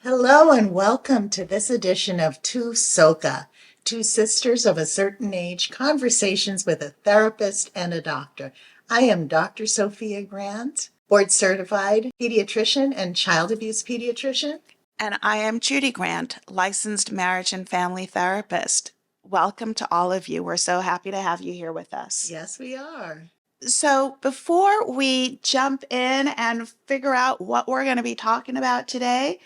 Hello and welcome to this edition of Two Soka, Two Sisters of a Certain Age, Conversations with a Therapist and a Doctor. I am Dr. Sophia Grant, board certified pediatrician and child abuse pediatrician. And I am Judy Grant, licensed marriage and family therapist. Welcome to all of you. We're so happy to have you here with us. Yes, we are. So, before we jump in and figure out what we're going to be talking about today,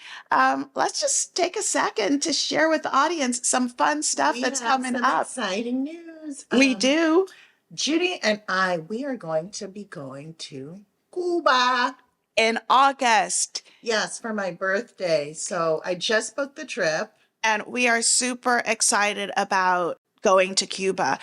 let's just take a second to share with the audience some fun stuff We that's have coming some up. exciting news. We do. Judy and we are going to be going to Cuba. In August. Yes, for my birthday. So I just booked the trip. And we are super excited about going to Cuba.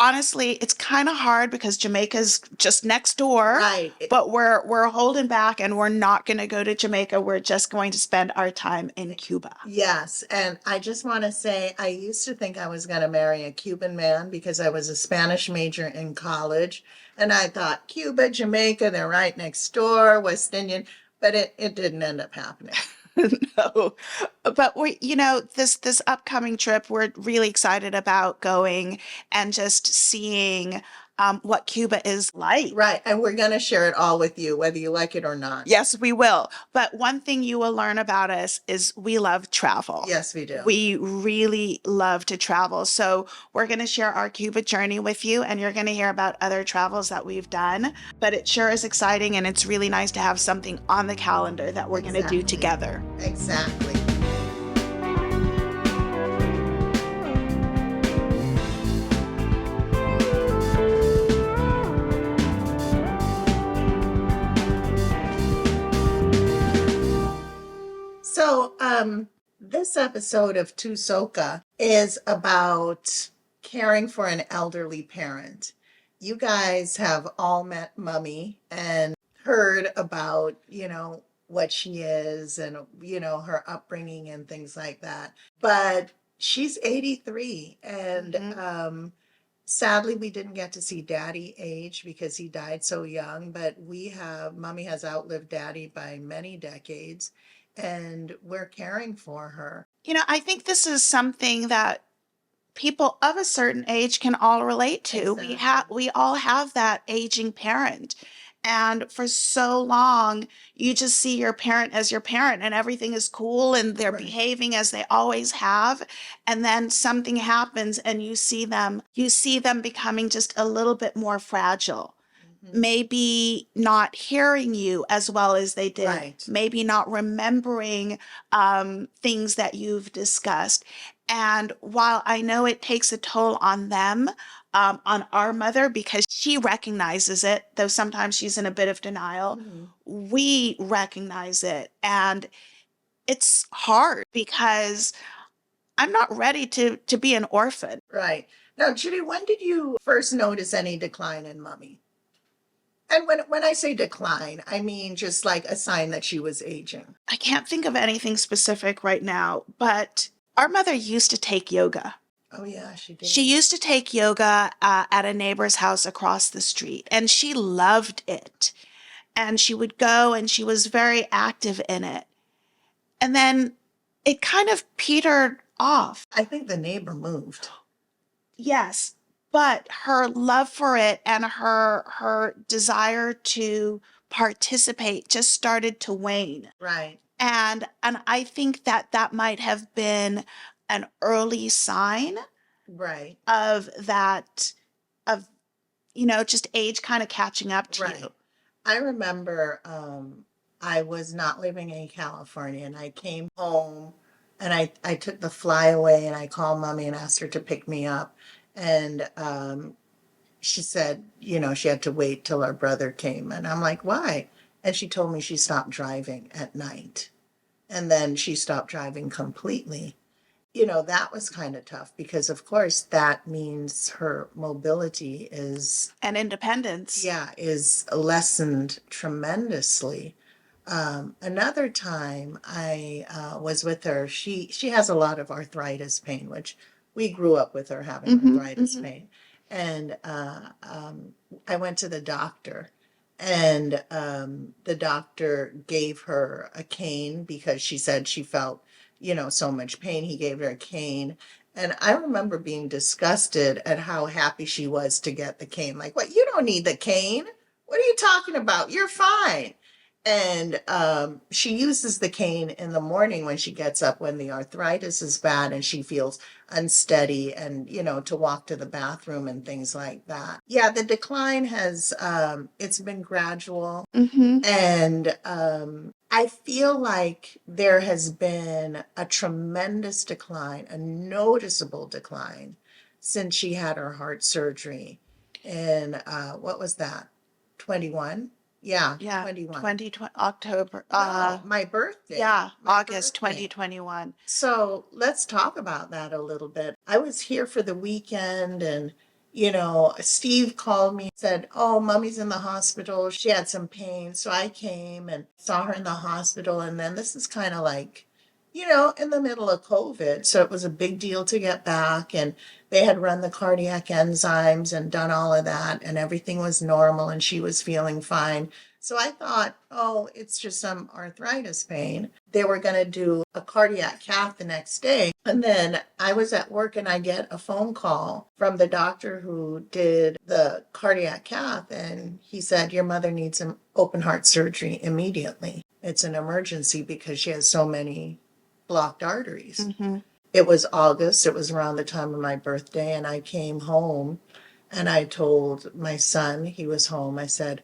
Honestly, it's kind of hard because Jamaica's just next door. Right. But we're holding back and we're not going to go to Jamaica. We're just going to spend our time in Cuba. Yes, and I just want to say I used to think I was going to marry a Cuban man because I was a Spanish major in college, and I thought Cuba, Jamaica, they're right next door, West Indian, but it didn't end up happening. No, but this upcoming trip, we're really excited about going and just seeing what Cuba is like. Right, and we're going to share it all with you, whether you like it or not. Yes, we will. But one thing you will learn about us is we love travel. Yes, we do. We really love to travel. So we're going to share our Cuba journey with you, and you're going to hear about other travels that we've done. But it sure is exciting, and it's really nice to have something on the calendar that we're going to do together. Exactly. So, this episode of Tusoka is about caring for an elderly parent. You guys have all met Mummy and heard about, what she is and, her upbringing and things like that. But she's 83 and sadly we didn't get to see Daddy age because he died so young, but Mummy has outlived Daddy by many decades and we're caring for her. I think this is something that people of a certain age can all relate to. Exactly. We all have that aging parent. And for so long, you just see your parent as your parent and everything is cool and they're behaving as they always have. And then something happens and you see them becoming just a little bit more fragile. Maybe not hearing you as well as they did, Right. maybe not remembering things that you've discussed. And while I know it takes a toll on them, on our mother, because she recognizes it, though sometimes she's in a bit of denial, we recognize it. And it's hard because I'm not ready to be an orphan. Right. Now, Judy, when did you first notice any decline in Mummy? And when I say decline, I mean just like a sign that she was aging. I can't think of anything specific right now, but our mother used to take yoga. Oh, yeah, she did. She used to take yoga at a neighbor's house across the street, and she loved it. And she would go, and she was very active in it. And then it kind of petered off. I think the neighbor moved. Yes, but her love for it and her desire to participate just started to wane. Right. And I think that might have been an early sign Right. of that, of just age kind of catching up to you. I remember I was not living in California and I came home and I took the flyaway and I called Mommy and asked her to pick me up. And she said, she had to wait till her brother came. And I'm like, why? And she told me she stopped driving at night. And then she stopped driving completely. That was kind of tough because, of course, that means her mobility and independence. Yeah, is lessened tremendously. Another time I was with her, she has a lot of arthritis pain, which we grew up with her having arthritis pain. And I went to the doctor And the doctor gave her a cane because she said she felt, so much pain. He gave her a cane. And I remember being disgusted at how happy she was to get the cane. Like, what? You don't need the cane. What are you talking about? You're fine. And she uses the cane in the morning when she gets up when the arthritis is bad and she feels unsteady and, to walk to the bathroom and things like that. Yeah, the decline has, it's been gradual. Mm-hmm. And I feel like there has been a tremendous decline, a noticeable decline since she had her heart surgery in, what was that? 21? Yeah, Yeah, 21. 2020 October. No, my birthday. Yeah, My August birthday. 2021. So let's talk about that a little bit. I was here for the weekend and, Steve called me, said, "Oh, mommy's in the hospital. She had some pain." So I came and saw her in the hospital. And then this is kind of like, in the middle of COVID. So it was a big deal to get back. And they had run the cardiac enzymes and done all of that. And everything was normal and she was feeling fine. So I thought, oh, it's just some arthritis pain. They were going to do a cardiac cath the next day. And then I was at work and I get a phone call from the doctor who did the cardiac cath. And he said, "Your mother needs an open heart surgery immediately. It's an emergency because she has so many blocked arteries." Mm-hmm. It was August. It was around the time of my birthday. And I came home and I told my son, he was home, I said,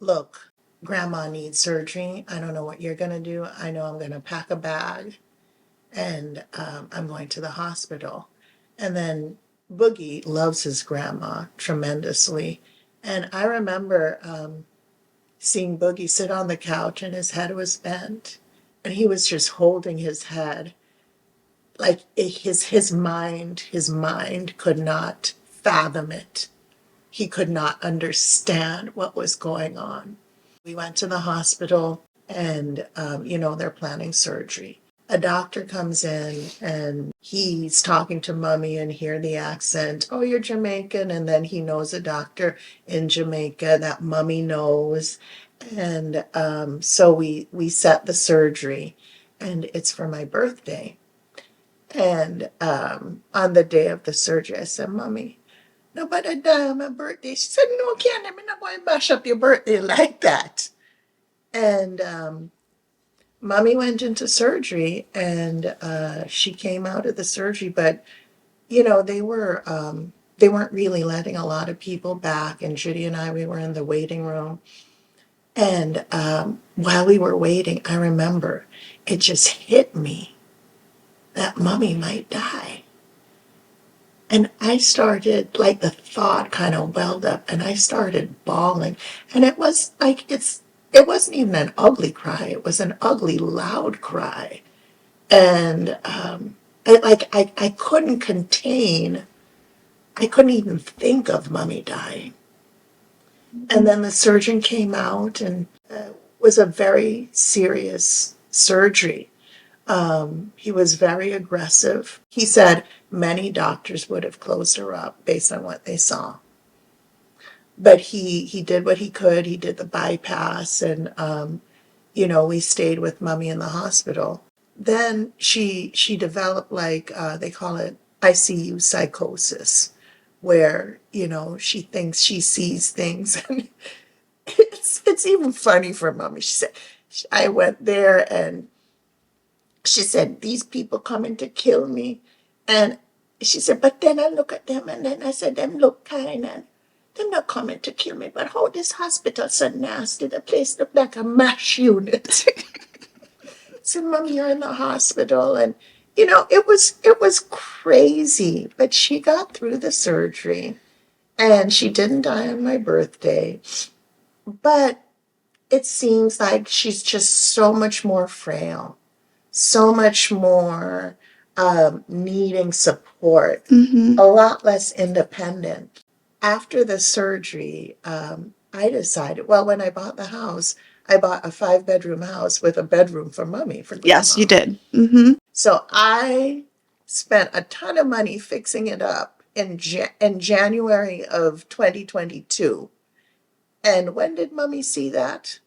"Look, grandma needs surgery. I don't know what you're going to do. I know I'm going to pack a bag and I'm going to the hospital." And then Boogie loves his grandma tremendously. And I remember seeing Boogie sit on the couch and his head was bent and he was just holding his head like his mind could not fathom it. He could not understand what was going on. We went to the hospital and, they're planning surgery. A doctor comes in and he's talking to mommy and hear the accent. "Oh, you're Jamaican." And then he knows a doctor in Jamaica that mommy knows. And so we set the surgery and it's for my birthday. And on the day of the surgery, I said, "Mommy, nobody die on my birthday." She said, "No, can't. I'm not going to bash up your birthday like that." And mommy went into surgery and she came out of the surgery, but they weren't really letting a lot of people back. And Judy and I, we were in the waiting room. And while we were waiting, I remember it just hit me that mommy might die. And I started, like the thought kind of welled up and I started bawling. And it was like, it wasn't even an ugly cry. It was an ugly, loud cry. And I couldn't contain, I couldn't even think of mommy dying. And then the surgeon came out and was a very serious surgery. He was very aggressive. He said many doctors would have closed her up based on what they saw. But he did what he could. He did the bypass, and we stayed with mommy in the hospital. Then she developed like they call it ICU psychosis, where she thinks she sees things, and it's even funny for mommy. She said I went there and she said, "These people coming to kill me." And she said, "But then I look at them and then I said, them look kind and them not coming to kill me. But how this hospital so nasty? The place look like a mash unit." So, "Mom, you're in the hospital." And, it was crazy. But she got through the surgery and she didn't die on my birthday. But it seems like she's just so much more frail, so much more needing support, Mm-hmm. a lot less independent. After the surgery, I decided, well, when I bought the house, I bought a 5-bedroom house with a bedroom for mommy, for Yes, you grandma. did. Mm-hmm. So I spent a ton of money fixing it up in January of 2022. And when did Mommy see that?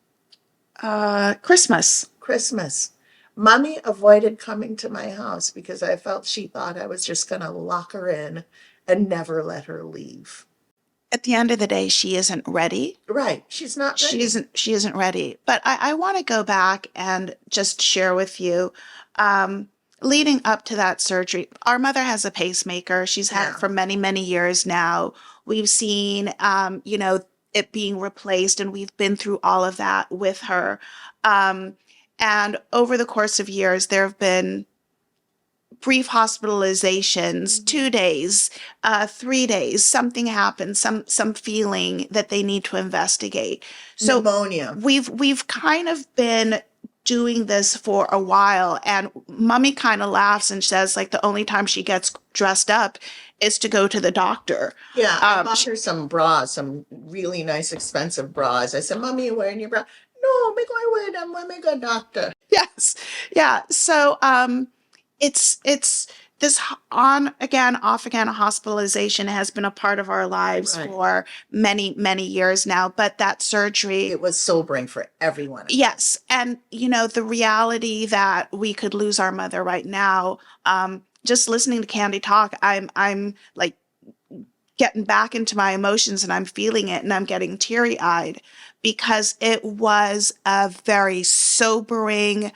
Christmas. Christmas. Mommy avoided coming to my house because I felt she thought I was just going to lock her in and never let her leave. At the end of the day, she isn't ready. Right. She's not She ready. isn't ready. But I want to go back and just share with you, um, leading up to that surgery, our mother has a pacemaker. She's had it Yeah. for many, many years now. We've seen, it being replaced, and we've been through all of that with her. Um, and over the course of years, there have been brief hospitalizations, 2 days, 3 days, something happens, some feeling that they need to investigate. So Pneumonia. we've kind of been doing this for a while, and Mommy kind of laughs and says like the only time she gets dressed up is to go to the doctor. Yeah, I bought her some bras, some really nice expensive bras. I said, Mommy, you wearing your bra? No, me going wear them when me go doctor. Yes. Yeah. So it's this on again, off again hospitalization has been a part of our lives Right. for many, many years now. But that surgery, It was sobering for everyone. yes. And the reality that we could lose our mother right now, just listening to Candy talk, I'm like getting back into my emotions, and I'm feeling it, and I'm getting teary-eyed because it was a very sobering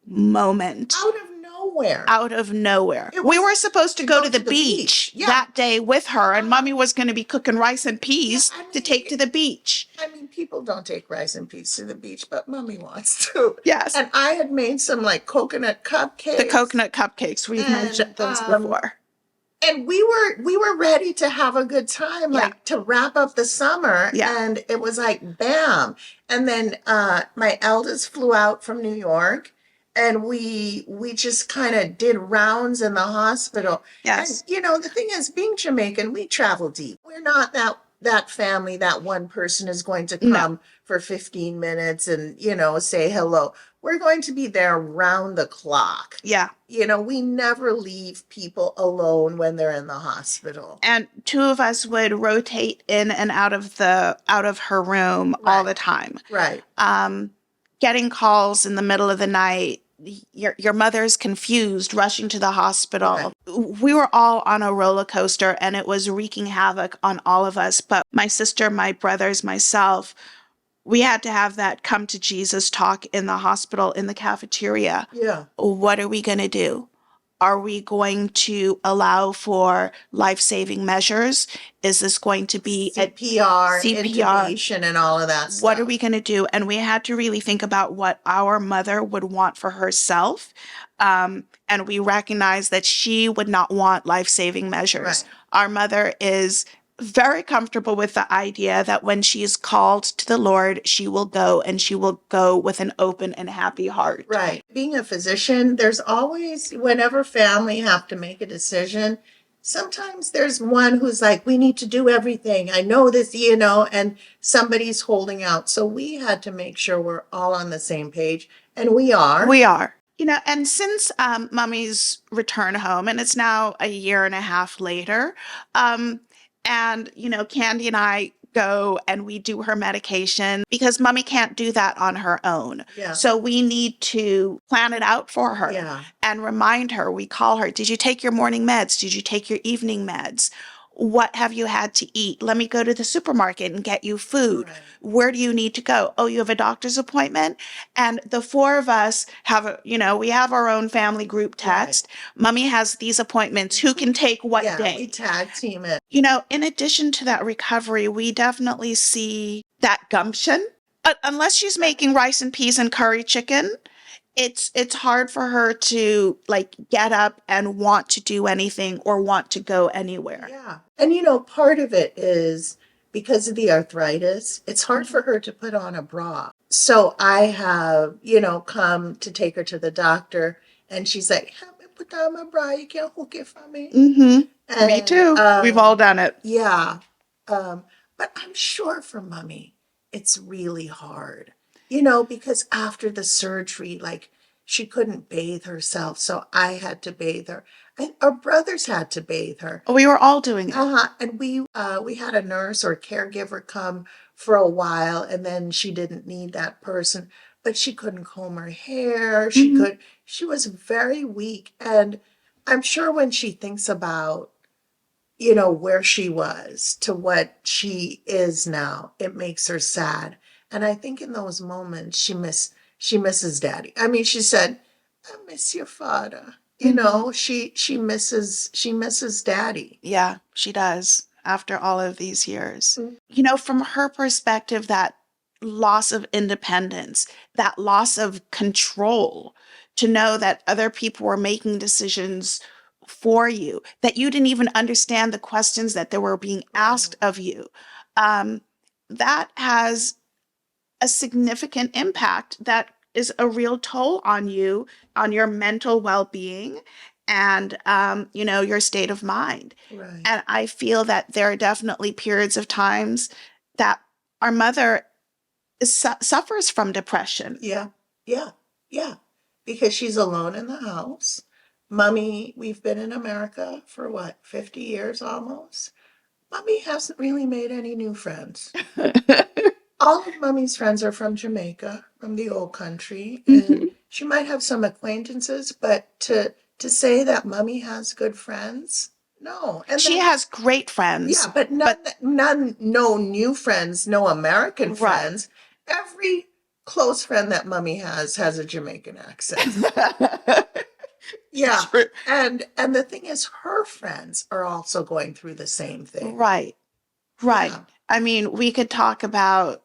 moment. Out of nowhere. Out of nowhere. We were supposed to go to the beach Yeah. that day with her, and Mommy was going to be cooking rice and peas Yeah, I to mean, take to the beach. I mean, people don't take rice and peas to the beach, but Mommy wants to. Yes. And I had made some like coconut cupcakes. The coconut cupcakes, we've mentioned those before. And we were ready to have a good time, Yeah. like to wrap up the summer. Yeah. And it was like bam. And then my eldest flew out from New York, and we just kind of did rounds in the hospital. Yes. And the thing is, being Jamaican, we travel deep. We're not that family that one person is going to come for 15 minutes and say hello. We're going to be there round the clock. Yeah. We never leave people alone when they're in the hospital. And two of us would rotate in and out of her room all the time. Right. Getting calls in the middle of the night. Your mother's confused, rushing to the hospital. Right. We were all on a roller coaster, and it was wreaking havoc on all of us. But my sister, my brothers, myself, we had to have that come to Jesus talk in the hospital, in the cafeteria. Yeah. What are we going to do? Are we going to allow for life-saving measures? Is this going to be CPR, intubation, and all of that stuff? What are we going to do? And we had to really think about what our mother would want for herself. And we recognized that she would not want life-saving measures. Right. Our mother is very comfortable with the idea that when she is called to the Lord, she will go, and she will go with an open and happy heart. Right. Being a physician, there's always, whenever family have to make a decision, sometimes there's one who's like, we need to do everything. I know this, and somebody's holding out. So we had to make sure we're all on the same page, and we are. We are. And since Mommy's return home, and it's now a year and a half later, and, Candy and I go and we do her medication because Mommy can't do that on her own. Yeah. So we need to plan it out for her. Yeah. And remind her. We call her, did you take your morning meds? Did you take your evening meds? What have you had to eat? Let me go to the supermarket and get you food. Right. Where do you need to go? Oh, you have a doctor's appointment? And the four of us have, we have our own family group text. Right. Mommy has these appointments. Who can take what day? We tag team it. In addition to that recovery, we definitely see that gumption. Unless she's making rice and peas and curry chicken, it's hard for her to get up and want to do anything or want to go anywhere. Yeah. And part of it is because of the arthritis, it's hard for her to put on a bra. So I have, come to take her to the doctor, and she's like, help me put on my bra. You can't hook it for me. Mm-hmm. And, me too. We've all done it. Yeah. But I'm sure for Mommy, it's really hard. Because after the surgery, she couldn't bathe herself, so I had to bathe her. And our brothers had to bathe her. We were all doing it. And we had a nurse or caregiver come for a while, and then she didn't need that person, but she couldn't comb her hair. She was very weak, and I'm sure when she thinks about, where she was to what she is now, it makes her sad. And I think in those moments she misses daddy. I mean, she said, "I miss your father." She misses daddy. Yeah, she does after all of these years. Mm. From her perspective, that loss of independence, that loss of control, to know that other people were making decisions for you, that you didn't even understand the questions that they were being asked of you. Um, that has a significant impact, that is a real toll on you, on your mental well-being, and your state of mind. Right. And I feel that there are definitely periods of times that our mother suffers from depression. Yeah, yeah, yeah. Because she's alone in the house. Mummy, we've been in America for what, 50 years almost? Mummy hasn't really made any new friends. All of Mummy's friends are from Jamaica, from the old country, and she might have some acquaintances, but to say that Mummy has good friends, no. And She then, has great friends. yeah, but none, no new friends, no American Right. friends. Every close friend that Mummy has a Jamaican accent. Yeah. True. And the thing is, her friends are also going through the same thing. Right. Right. Yeah. I mean, we could talk about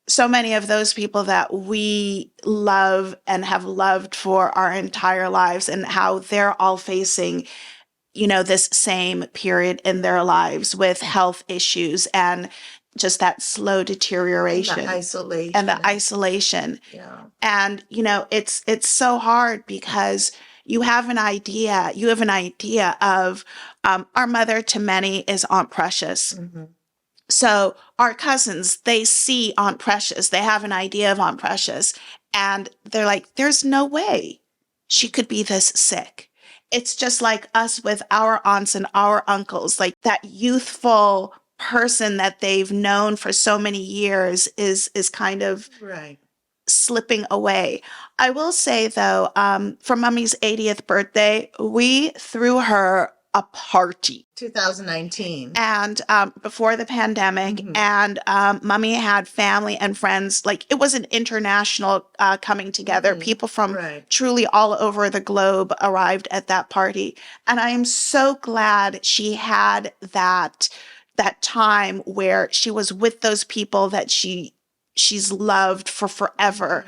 so many of those people that we love and have loved for our entire lives, and how they're all facing, this same period in their lives with health issues and just that slow And deterioration the isolation. and the isolation. Yeah. And it's so hard because you have an idea of, our mother to many is Aunt Precious. Mm-hmm. So our cousins, they see Aunt Precious, they have an idea of Aunt Precious, and they're like, there's no way she could be this sick. It's just like us with our aunts and our uncles, like that youthful person that they've known for so many years is kind of Right. slipping away. I will say though, for Mummy's 80th birthday, we threw her a party. 2019. And before the pandemic, and Mummy had family and friends. Like, it was an international coming together. People from Right. truly all over the globe arrived at that party, and I am so glad she had that time where she was with those people that she's loved for forever.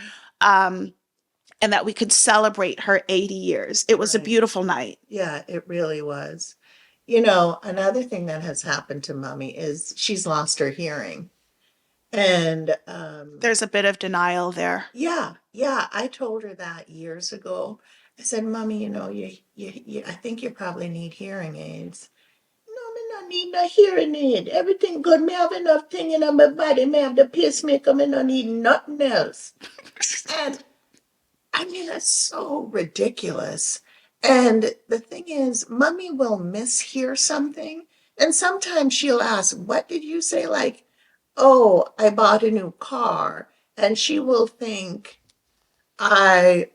And that we could celebrate her 80 years. It was a Right. beautiful night. Yeah, it really was. Another thing that has happened to Mummy is she's lost her hearing. And There's a bit of denial there. yeah, I told her that years ago. I said, "Mummy, I think you probably need hearing aids." "No, me not need no hearing aid. Everything good. Me have enough thing in my body. Me have the pacemaker. Me no need nothing else." And I mean, that's so ridiculous. And the thing is, Mummy will mishear something. And sometimes she'll ask, "What did you say?" Like, "Oh, I bought a new car." And she will think, I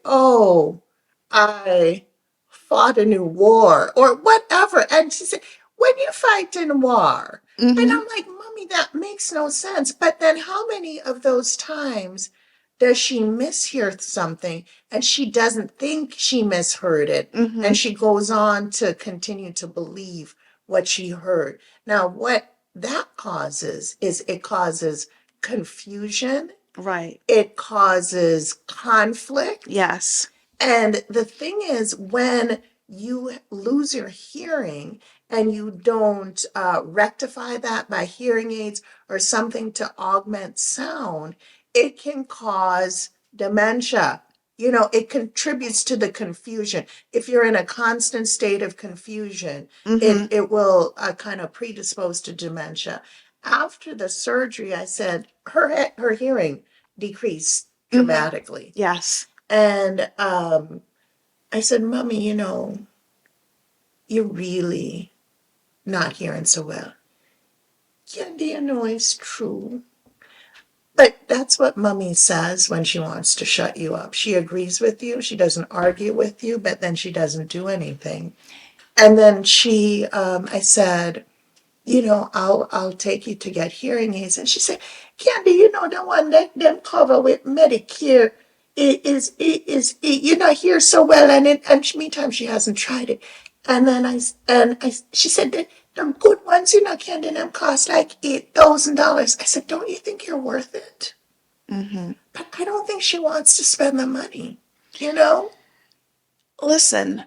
fought a new war or whatever. And she said, "When you fight in war." And I'm like, "Mommy, that makes no sense." But then how many of those times does she mishear something and she doesn't think she misheard it? And she goes on to continue to believe what she heard. Now, what that causes is it causes confusion. Right. It causes conflict. Yes. And the thing is, when you lose your hearing and you don't rectify that by hearing aids or something to augment sound, it can cause dementia. It contributes to the confusion. If you're in a constant state of confusion, it will kind of predispose to dementia. After the surgery, I said her hearing decreased dramatically. Yes. And I said, Mommy, you're really not hearing so well. Yeah, do you know it's true? But that's what Mummy says when she wants to shut you up. She agrees with you. She doesn't argue with you, but then she doesn't do anything. And then I said, I'll take you to get hearing aids. And she said, Candy, the one that them cover with Medicare you're not hear so well. And meantime, she hasn't tried it. She said that them good ones, Candy, them cost like $8,000. I said, don't you think you're worth it? Mm-hmm. But I don't think she wants to spend the money, you know? Listen,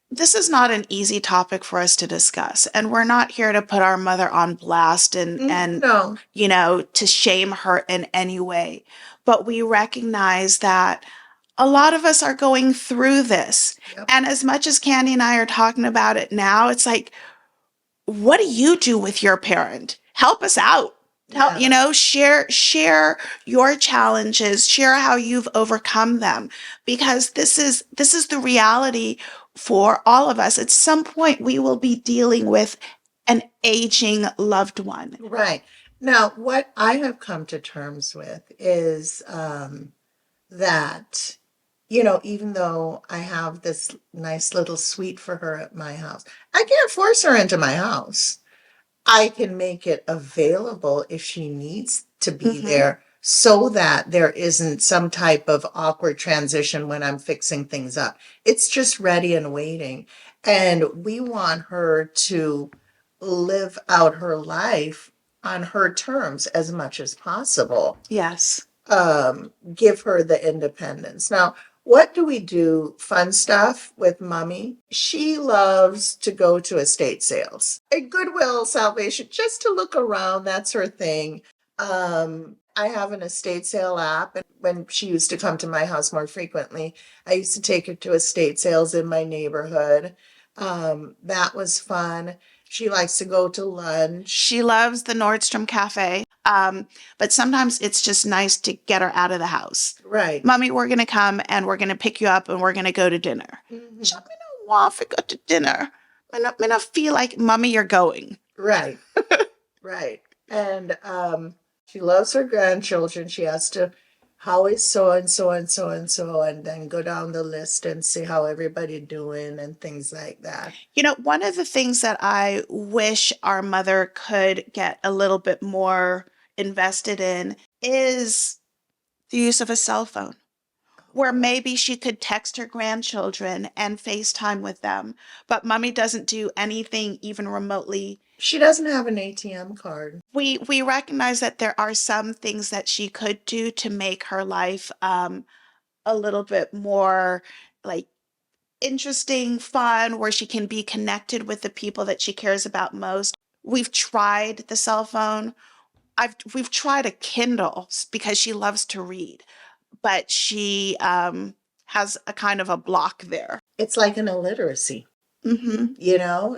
this is not an easy topic for us to discuss, and we're not here to put our mother on blast and No. to shame her in any way. But we recognize that a lot of us are going through this. Yep. And as much as Candy and I are talking about it now, it's like, what do you do with your parent? Help us out. Help, Yeah. share your challenges, share how you've overcome them, because this is the reality for all of us. At some point we will be dealing with an aging loved one. Right. Now, what I have come to terms with is that, even though I have this nice little suite for her at my house, I can't force her into my house. I can make it available if she needs to be Mm-hmm. there so that there isn't some type of awkward transition when I'm fixing things up. It's just ready and waiting. And we want her to live out her life on her terms as much as possible. Yes. Give her the independence. Now, what do we do? Fun stuff with Mummy. She loves to go to estate sales, a Goodwill, Salvation, just to look around. That's her thing. I have an estate sale app, and when she used to come to my house more frequently, I used to take her to estate sales in my neighborhood. That was fun. She likes to go to lunch. She loves the Nordstrom Cafe. But sometimes it's just nice to get her out of the house. Right. Mommy, we're going to come and we're going to pick you up and we're going to go to dinner. Mhm. She don't want to go to dinner. I not feel like, Mommy, you're going. Right. Right. And she loves her grandchildren. She has to, how is so and so and so and so, and then go down the list and see how everybody doing and things like that. One of the things that I wish our mother could get a little bit more invested in is the use of a cell phone, where maybe she could text her grandchildren and FaceTime with them, but Mommy doesn't do anything even remotely. She doesn't have an ATM card. We recognize that there are some things that she could do to make her life a little bit more like interesting, fun, where she can be connected with the people that she cares about most. We've tried the cell phone. We've tried a Kindle because she loves to read, but she has a kind of a block there. It's like an illiteracy. Mm-hmm.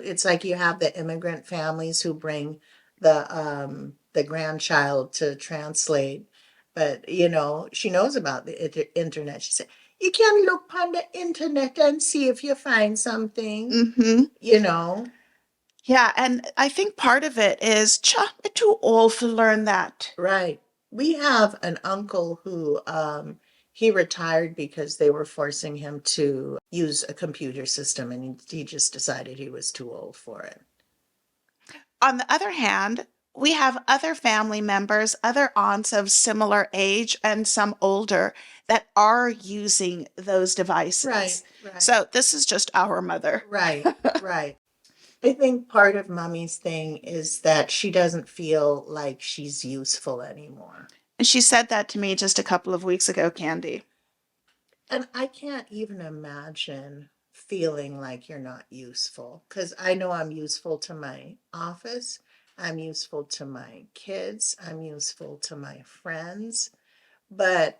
It's like you have the immigrant families who bring the grandchild to translate, but she knows about the internet. She said, you can look on the internet and see if you find something, Mm-hmm. you know. Yeah, and I think part of it is, I'm too old to learn that. Right. We have an uncle who he retired because they were forcing him to use a computer system, and he just decided he was too old for it. On the other hand, we have other family members, other aunts of similar age and some older that are using those devices. Right, right. So this is just our mother. Right, right. I think part of Mummy's thing is that she doesn't feel like she's useful anymore. And she said that to me just a couple of weeks ago, Candy. And I can't even imagine feeling like you're not useful, because I know I'm useful to my office, I'm useful to my kids, I'm useful to my friends. But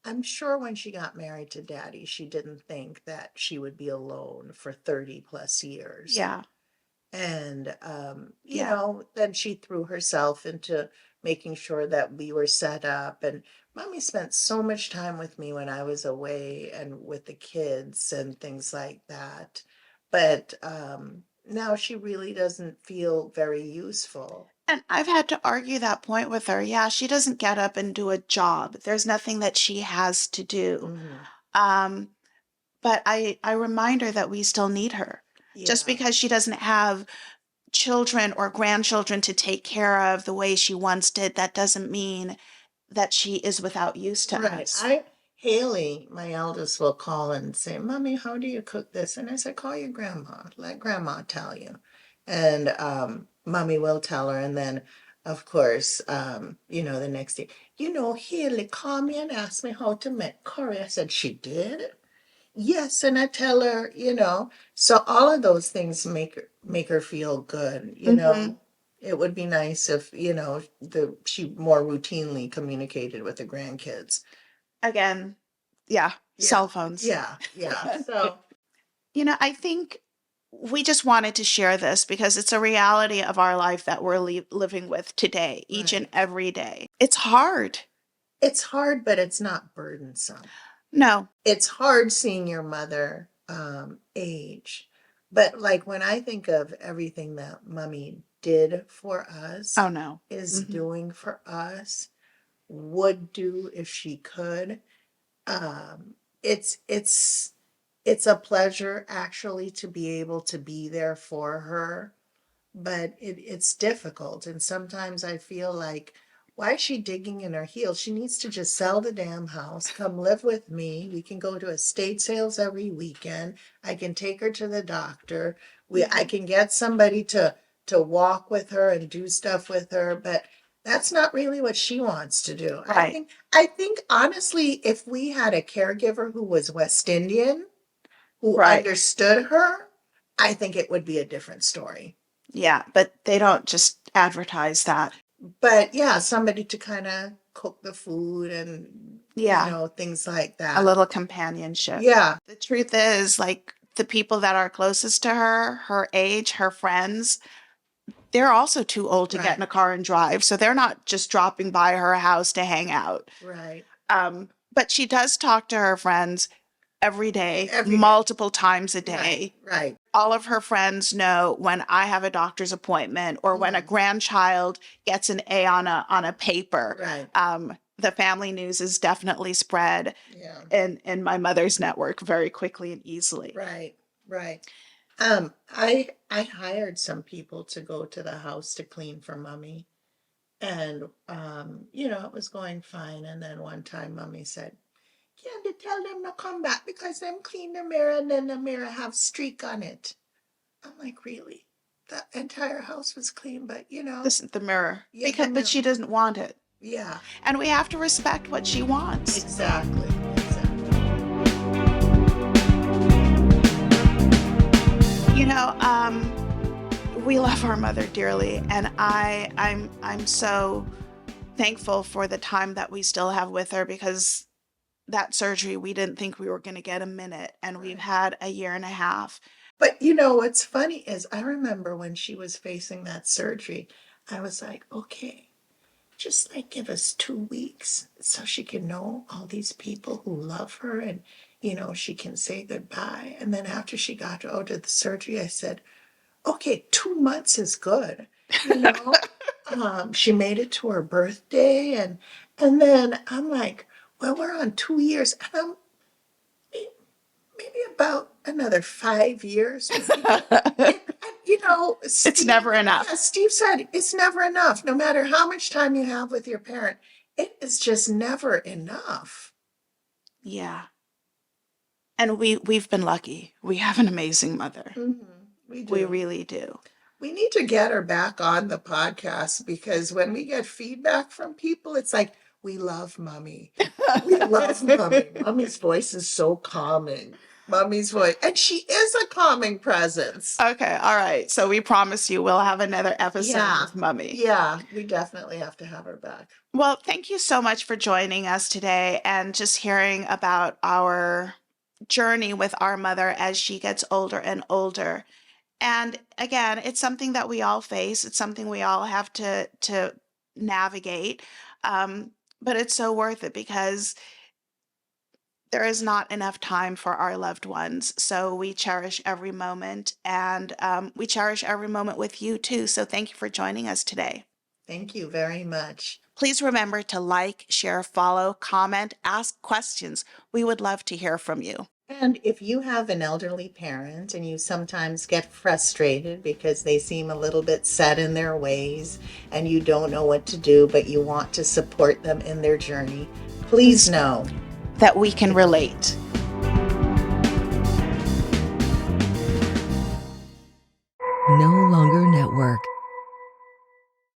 I'm sure when she got married to Daddy, she didn't think that she would be alone for 30 plus years. Yeah. And, Yeah. then she threw herself into making sure that we were set up. And Mommy spent so much time with me when I was away and with the kids and things like that. But now she really doesn't feel very useful. And I've had to argue that point with her. Yeah, she doesn't get up and do a job. There's nothing that she has to do. Hmm. Um, but I remind her that we still need her. Just Yeah. because she doesn't have children or grandchildren to take care of the way she once did, that doesn't mean that she is without use to Right. us. Haley, my eldest, will call and say, Mommy, how do you cook this? And I said, call your grandma. Let grandma tell you. And Mommy will tell her. And then, of course, the next day, Haley called me and asked me how to make curry. I said, she did? Yes. And I tell her, so all of those things make her feel good. Hmm. It would be nice if, she more routinely communicated with the grandkids. Again, yeah, Yeah, cell phones. yeah. So, I think we just wanted to share this because it's a reality of our life that we're living with today, each and right. every day. It's hard. It's hard, but it's not burdensome. No. It's hard seeing your mother age. But like when I think of everything that mommy did for us, Oh, no. is Hmm. doing for us, would do if she could, um, it's it's it's a pleasure actually to be able to be there for her, but it's difficult. And sometimes I feel like, why is she digging in her heels? She needs to just sell the damn house, come live with me. We can go to estate sales every weekend. I can take her to the doctor. I Hmm. can get somebody to walk with her and do stuff with her, but that's not really what she wants to do. Right. I think honestly, if we had a caregiver who was West Indian, who Right. understood her, I think it would be a different story. Yeah, but they don't just advertise that. But yeah, somebody to kind of cook the food and, Yeah, things like a that. little companionship. Yeah, The truth is, like, the people that are closest to her, her age, her friends, they're also too old to get right, in a car and drive. So they're not just dropping by her house to hang out. right. But she does talk to her friends every day, Every day. multiple times a Right, day. right. All of her friends know when I have a doctor's appointment or when a Mhm. grandchild gets an A on a paper. Right. The family news is definitely spread Yeah. in my mother's network very quickly and easily. Right, right. I hired some people to go to the house to clean for mommy. And it was going fine. And then one time mommy said, Candy, tell them to come back because them clean the mirror and then the mirror have streak on it. I'm like, really? The entire house was clean, but This is the mirror yeah, the because but she mirror. doesn't want it. Yeah, And we have to respect what she wants. exactly, exactly. You know, we love our mother dearly, and I'm so thankful for the time that we still have with her because that surgery we didn't think we were going to get a minute, and we've Right. had a year and a half. But what's funny is I remember when she was facing that surgery, I was like, okay, just like give us 2 weeks so she can know all these people who love her and, she can say goodbye. And then after she got out of the surgery, I said, okay, 2 months is good. You know, she made it to her birthday, and then I'm like, well, we're on 2 years, and I'm maybe about another 5 years would be good. It's Steve, never enough. yeah, Steve said it's never enough. No matter how much time you have with your parent, it is just never enough. Yeah. And we've been lucky. We have an amazing mother. We We do. really do. We need to get her back on the podcast because when we get feedback from people, it's like, we love mommy. We love mommy. Mommy's voice is so calming. Mommy's voice. And she is a calming presence. Okay, all right. So we promise you we'll have another episode Yeah. with Mummy. Yeah. We definitely have to have her back. Well, thank you so much for joining us today and just hearing about our journey with our mother as she gets older and older. And again, it's something that we all face. It's something we all have to navigate. But it's so worth it because there is not enough time for our loved ones. So we cherish every moment, and we cherish every moment with you too. So thank you for joining us today. Thank you very much. Please remember to like, share, follow, comment, ask questions. We would love to hear from you. And if you have an elderly parent and you sometimes get frustrated because they seem a little bit set in their ways and you don't know what to do, but you want to support them in their journey, please know that we can relate.